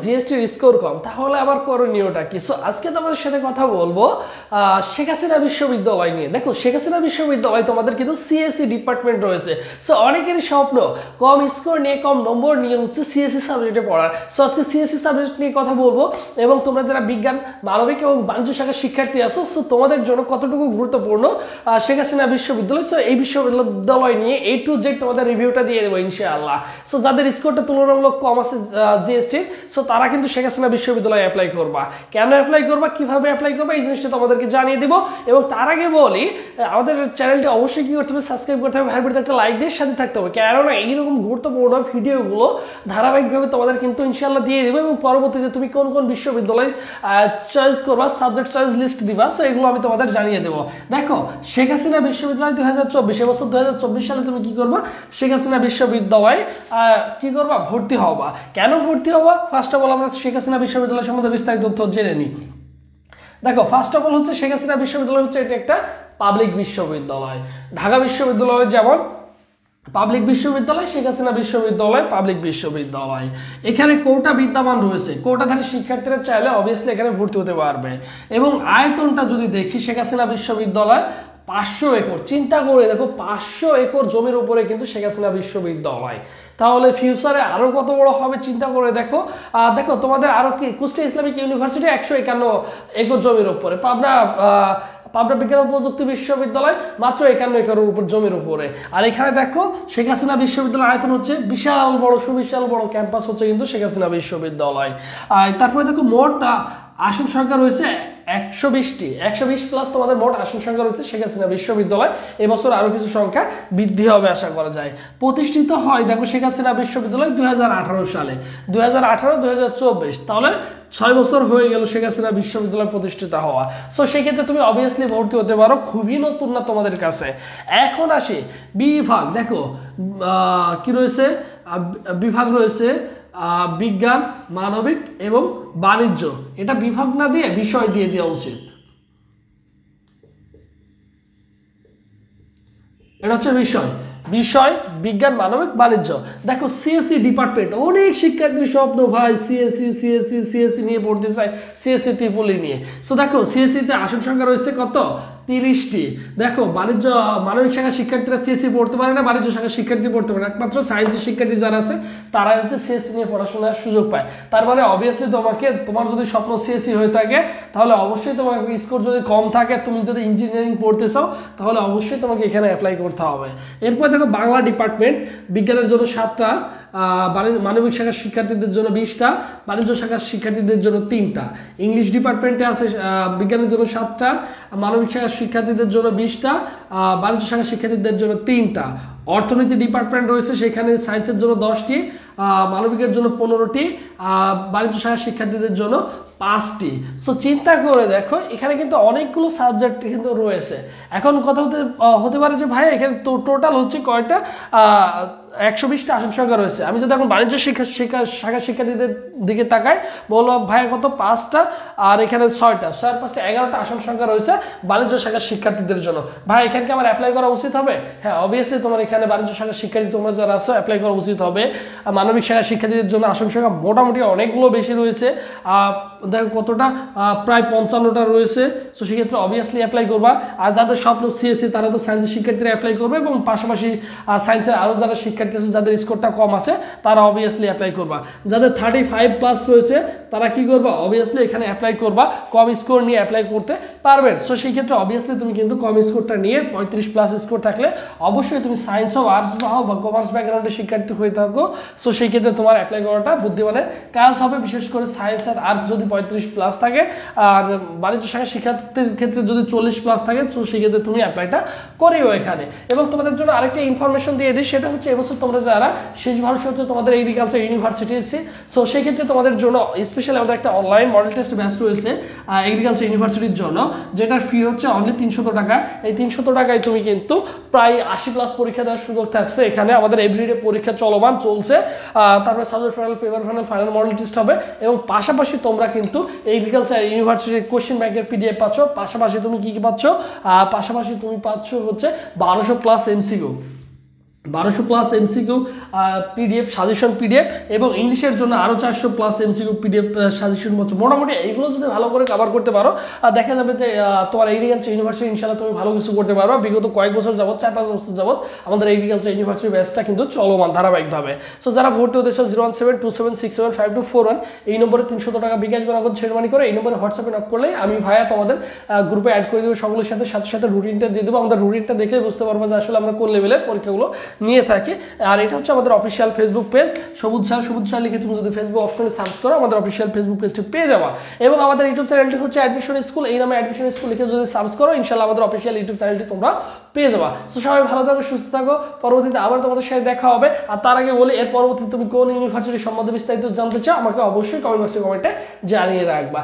GST score কম, তাহলে আবার করণীয়টা কি? সো আজকে তোমাদের সাথে কথা বলবো শেখ হাসিনা বিশ্ববিদ্যালয় নিয়ে। দেখো, শেখ হাসিনা বিশ্ববিদ্যালয় তোমাদের কিন্তু সিএসসি ডিপার্টমেন্ট রয়েছে। সো অনেকেরই স্বপ্ন কম স্কোর নিয়ে, কম নম্বর নিয়ে হচ্ছে সিএসসি সাবজেক্টে পড়ার। সো আজকে সিএসসি সাবজেক্ট নিয়ে কথা বলবো, এবং তোমরা যারা বিজ্ঞান, মানবিক এবং বাণিজ্য শাখার শিক্ষার্থী আছো, সো তোমাদের জন্য কতটুকু গুরুত্বপূর্ণ শেখ হাসিনা বিশ্ববিদ্যালয়। সো এই বিশ্ববিদ্যালয় নিয়ে A to Z তোমাদের রিভিউটা দিয়ে দেবো ইনশাআল্লাহ। সো যাদের স্কোরটা তুলনামূলক কম আছে জিএসটি, সো তারা কিন্তু শেখ হাসিনা বিশ্ববিদ্যালয়ে অ্যাপ্লাই করবা। কেন অ্যাপ্লাই করবা, কিভাবে অ্যাপ্লাই করবা, এই জিনিসটা তোমাদেরকে জানিয়ে দিব। এবং তার আগে বলি, আমাদের চ্যানেলটি অবশ্যই কি করতে হবে, সাবস্ক্রাইব করতে হবে, ভাই বোনদের একটা লাইক দিয়ে সাথে থাকতে হবে, কেননা এইরকম গুরুত্বপূর্ণ ভিডিওগুলো ধারাবাহিকভাবে তোমাদের কিন্তু ইনশাআল্লাহ দিয়ে দেবো। এবং পরবর্তীতে তুমি কোন কোন বিশ্ববিদ্যালয় চয়েস করবা, সাবজেক্ট চয়েস লিস্ট দিবা, সো এগুলো আমি তোমাদের জানিয়ে দেবো। দেখো, শেখ হাসিনা বিশ্ববিদ্যালয় 2024, এবছর 2024 সালে তুমি কি করবা, শেখ হাসিনা বিশ্ববিদ্যালয় কি করবা, ভর্তি হবা। কেন ভর্তি হবা, ফার্স্ট অফ অল আমরা শেখ হাসিনা বিশ্ববিদ্যালয় সম্বন্ধে বিস্তারিত তথ্য জেনে নিই। দেখো, ফার্স্ট অফ অল হচ্ছে শেখ হাসিনা বিশ্ববিদ্যালয় হচ্ছে এটা একটা পাবলিক বিশ্ববিদ্যালয়। ঢাকা বিশ্ববিদ্যালয় যেমন পাবলিক বিশ্ববিদ্যালয়, শেখ হাসিনা বিশ্ববিদ্যালয় পাবলিক বিশ্ববিদ্যালয়। এখানে কোটা বিদ্যমান রয়েছে, কোটাধারী শিক্ষার্থীরা চাইলে অবভিয়াসলি এখানে ভর্তি হতে পারবে। এবং আয়তনটা যদি দেখি, শেখ হাসিনা বিশ্ববিদ্যালয় 500 একর, চিন্তা করে দেখো 500 একর জমির উপরে কিন্তু শেখ হাসিনা বিশ্ববিদ্যালয়। তাহলে ফিউচারে আরো কত বড় হবে চিন্তা করে দেখো। দেখো, তোমাদের আরো কি, কুষ্টিয়া ইসলামিক ইউনিভার্সিটি 151 একর জমির উপরে, পাবনা বিজ্ঞান ও প্রযুক্তি বিশ্ববিদ্যালয় মাত্র 51 একরের উপর জমির উপরে। আর এখানে দেখো, শেখ হাসিনা বিশ্ববিদ্যালয় আয়তন হচ্ছে বিশাল বড়, সুবিশাল বড় ক্যাম্পাস হচ্ছে কিন্তু শেখ হাসিনা বিশ্ববিদ্যালয়। তারপরে দেখো, মোট আসন সংখ্যা রয়েছে 120টি, 120 প্লাস তোমাদের মোট আসন সংখ্যা রয়েছে শেখ হাসিনা বিশ্ববিদ্যালয়। এবছর আরো কিছু সংখ্যা বৃদ্ধি হবে আশা করা যায়। প্রতিষ্ঠিত হয় দেখো শেখ হাসিনা বিশ্ববিদ্যালয় 2018 সালে, 2018-2024, তাহলে 6 বছর হয়ে গেল শেখ হাসিনা বিশ্ববিদ্যালয় প্রতিষ্ঠিত হওয়া। সো সেক্ষেত্রে তুমি অবভিয়াসলি ভর্তি হতে পারো, খুবই নতুন না তোমাদের কাছে। এখন আসি বিভাগ। দেখো কি রয়েছে, বিভাগ রয়েছে বিজ্ঞান, মানবিক এবং বাণিজ্য। এটা বিভাগ না দিয়ে বিষয় দিয়ে দেওয়া উচিত। এটা হচ্ছে বিষয় বিজ্ঞান, মানবিক, বাণিজ্য। দেখো, সিএসসি ডিপার্টমেন্ট, অনেক শিক্ষার্থীর স্বপ্ন ভাই সিএসসি নিয়ে পড়তে চাই, সিএসসি ত্রিপলি নিয়ে। সো দেখো, সিএসসিতে আসন সংখ্যা রয়েছে কত, 30টি। দেখো, মানবিক শাখার শিক্ষার্থীরা সিএসসি পড়তে পারে না, বাণিজ্য শাখার শিক্ষার্থী পড়তে পারে না, একমাত্র সায়েন্সের শিক্ষার্থী যারা আছে তারা হচ্ছে সিএসসি নিয়ে পড়াশোনার সুযোগ পায়। তার মানে অবভিয়াসলি তোমার যদি স্বপ্ন সিএসসি হয়ে থাকে, তাহলে অবশ্যই তোমার স্কোর যদি কম থাকে, তুমি যদি ইঞ্জিনিয়ারিং পড়তে চাও, তাহলে অবশ্যই তোমাকে এখানে অ্যাপ্লাই করতে হবে। এরপর দেখো, বাংলা ডিপার্টমেন্ট, বিজ্ঞানের জন্য 7টা, মানবিক শাখার শিক্ষার্থীদের জন্য 20টা, বাণিজ্য শাখার শিক্ষার্থীদের জন্য 3টা। ইংলিশ ডিপার্টমেন্টে আছে বিজ্ঞানের জন্য 7টা, মানবিক শাখার শিক্ষার্থীদের জন্য 20টা, বাণিজ্য শাখার শিক্ষার্থীদের জন্য 3টা। অর্থনীতি ডিপার্টমেন্ট রয়েছে, সেখানে সায়েন্সের জন্য 10টি, মানবিকের জন্য 15টি, বাণিজ্য শাখার শিক্ষার্থীদের জন্য 5টি। সো চিন্তা করে দেখো, এখানে কিন্তু অনেকগুলো সাবজেক্ট কিন্তু রয়েছে। এখন কথা হতে পারে যে ভাই এখানে তো টোটাল হচ্ছে কয়টা, 120টা আসন সংখ্যা রয়েছে। আমি যদি এখন বাণিজ্য শাখার শিক্ষার্থীদের দিকে তাকাই, বলবো ভাই কত, 5টা, আর এখানে 6টা, 6 পাশে 11টা আসন সংখ্যা রয়েছে বাণিজ্য শাখার শিক্ষার্থীদের জন্য। ভাই এখানে কি আমার অ্যাপ্লাই করা উচিত হবে? হ্যাঁ, অবভিয়াসলি তোমার এখানে বাণিজ্য শাখার শিক্ষার্থী তোমরা যারা আছো অ্যাপ্লাই করা উচিত হবে। মানবিক শাখার শিক্ষার্থীদের জন্য আসন সংখ্যা মোটামুটি অনেকগুলো বেশি রয়েছে, দেখো কতটা, প্রায় 55টা রয়েছে। সো সেক্ষেত্রে অবভিয়াসলি অ্যাপ্লাই করবা। আর যাদের স্বপ্ন সিএসসি, তারা তো সায়েন্সের শিক্ষার্থীরা অ্যাপ্লাই করবে, এবং পাশাপাশি সায়েন্সের আরও যারা শিক্ষার্থী আছে যাদের স্কোরটা কম আছে, তারা অবভিয়াসলি অ্যাপ্লাই করবা। যাদের 35 প্লাস রয়েছে, তারা কি করবা, অবভিয়াসলি এখানে অ্যাপ্লাই করবা, কম স্কোর নিয়ে অ্যাপ্লাই করতে পারবেন। সো সেই ক্ষেত্রে অবভিয়াসলি তুমি কিন্তু কম স্কোরটা নিয়ে 35 প্লাস স্কোর থাকলে অবশ্যই তুমি সায়েন্স হোক, আর্টস হোক বা কমার্স ব্যাকগ্রাউন্ডের শিক্ষার্থী হয়ে থাকো। সো সেই ক্ষেত্রে তোমার অ্যাপ্লাই করাটা বুদ্ধিমানের কাজ হবে, বিশেষ করে সায়েন্স আর আর্টস যদি 35 প্লাস থাকে, আর বাণিজ্য শাখার শিক্ষার্থীর ক্ষেত্রে যদি 40 প্লাস থাকে, তো সেই ক্ষেত্রে তুমি অ্যাপ্লাইটা করিও এখানে। এবং তোমাদের জন্য আরেকটা ইনফরমেশন দিয়ে দিই, সেটা হচ্ছে এবছর তোমরা যারা শেষ ভরসা হচ্ছে তোমাদের এগ্রিকালচার ইউনিভার্সিটি এসেছে। সো সেই ক্ষেত্রে তোমাদের জন্য স্পেশালি আমাদের একটা অনলাইন মডেল টেস্ট ব্যাচ রয়েছে এগ্রিকালচার ইউনিভার্সিটির জন্য, যেটার ফি হচ্ছে অনলি 300 টাকা। এই 300 টাকায় তুমি কিন্তু প্রায় 80 প্লাস পরীক্ষা দেওয়ার সুযোগ থাকছে। এখানে আমাদের এভরিডে পরীক্ষা চলমান চলছে, তারপরে subject final, paper final, final model test হবে, এবং পাশাপাশি তোমরা কিন্তু এগ্রিকালচার ইউনিভার্সিটির কোশ্চেন ব্যাংকের পিডিএফ পাচ্ছ। পাশাপাশি তুমি কি পাচ্ছ, পাশাপাশি তুমি পাচ্ছ হচ্ছে 1200 plus MCQ. 1200+ MCQ PDF suggestion PDF এবং ইংলিশের জন্য আরও 400+ এমসিকিউ পিডিএফ সাজেশন মতো মোটামুটি এইগুলো যদি ভালো করে কভার করতে পারো দেখা যাবে যে তোমার এগ্রিকালচার ইউনিভার্সিটি ইনশাআল্লাহ তুমি ভালো কিছু করতে পারো। বিগত কয়েক বছর যাবত 4-5 বছর যাবত আমাদের এগ্রিকালচার ইউনিভার্সিটি ব্যাচটা কিন্তু চলমান ধারাবাহিকভাবে। সো যারা ভর্তি হতে চাও 01727675241 এই নম্বরে 300 টাকা বিকাশ বা নগদ শেয়ার মানি করে এই নম্বরে হোয়াটসঅ্যাপে নক করলে আমি ভাইয়া তোমাদের গ্রুপে অ্যাড করে দেবো, সকলের সাথে সাথে রুটিনটা দিয়ে দেবো। আমাদের রুটিনটা দেখলে বুঝতে পারবো যে আসলে আমরা কোন লেভেলের পরীক্ষাগুলো নিয়ে থাকি। আর এটা হচ্ছে আমাদের অফিসিয়াল ফেসবুক পেজ সবুজ স্যার লিখে তুমি যদি ফেসবুক অপশনে সার্চ করো আমাদের অফিসিয়াল ফেসবুক পেজটি পেয়ে যাবা। এবং আমাদের ইউটিউব চ্যানেলটি হচ্ছে অ্যাডমিশন স্কুল, এই নামে অ্যাডমিশন স্কুল লিখে যদি সার্চ করো ইনশাআল্লাহ আমাদের অফিসিয়াল ইউটিউব চ্যানেলটি তোমরা পেয়ে যাবা। সো সবাই ভালো থাকো, সুস্থ থাকো, পরবর্তীতে আবার তোমাদের সাথে দেখা হবে। আর তার আগে বলি এর পরবর্তীতে তুমি কোন ইউনিভার্সিটি সম্বন্ধে বিস্তারিত জানতে চাও আমাকে অবশ্যই কমেন্ট বক্সে কমেন্টে জানিয়ে রাখবা।